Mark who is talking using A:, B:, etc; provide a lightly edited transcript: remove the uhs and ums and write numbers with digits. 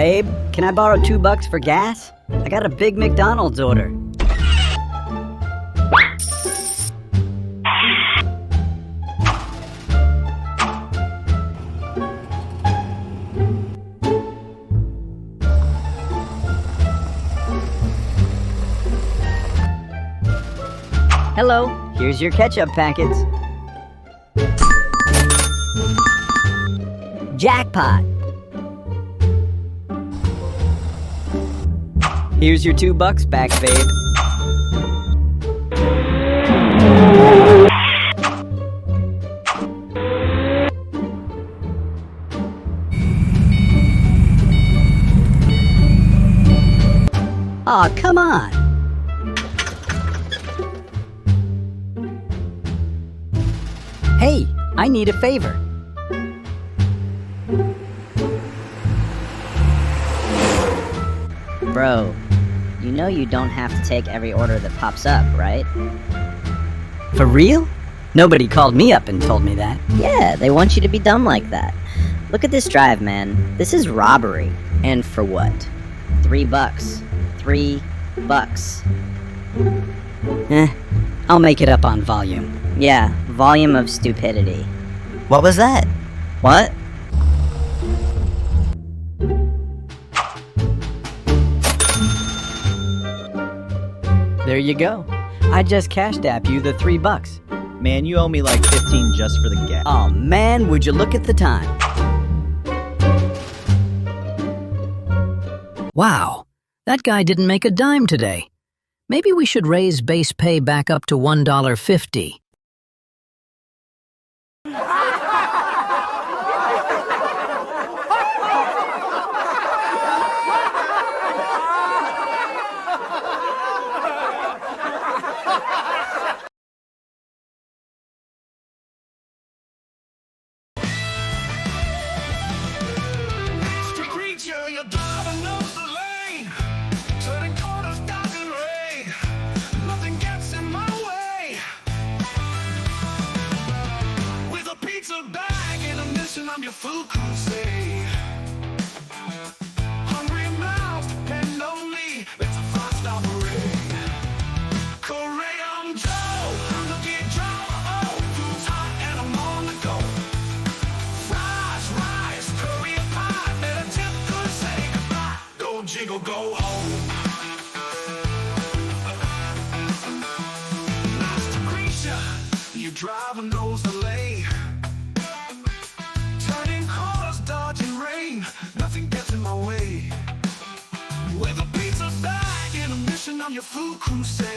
A: Babe, can I borrow $2 for gas? I got a big McDonald's order. Hello, here's your ketchup packets. Jackpot! Here's your $2 back, babe. Aw, come on! Hey, I need a favor.
B: Bro, you know you don't have to take every order that pops up, right?
A: For real? Nobody called me up and told me that.
B: Yeah, they want you to be dumb like that. Look at this drive, man. This is robbery. And for what? $3. $3.
A: I'll make it up on volume.
B: Yeah, volume of stupidity.
A: What was that?
B: What?
A: There you go. I just cashed app you the $3.
C: Man, you owe me like 15 just for the gas.
A: Oh man, would you look at the time? Wow, that guy didn't make a dime today. Maybe we should raise base pay back up to $1.50.
D: You're driving up the lane, turning corners, dodging rain. Nothing gets in my way. With a pizza bag and a mission, I'm your food crusade. Hungry mouths depend on me. It's a 5-star parade. Korean Joe, look at Joe. Oh, food's hot and I'm on the go. Fries, rice, curry and pie. Better tip, good, say goodbye. Go jiggle, go home. Nice to greet ya. You driving those delay. Turning corners, dodging rain. Nothing gets in my way. With a pizza bag and a mission on your food crusade.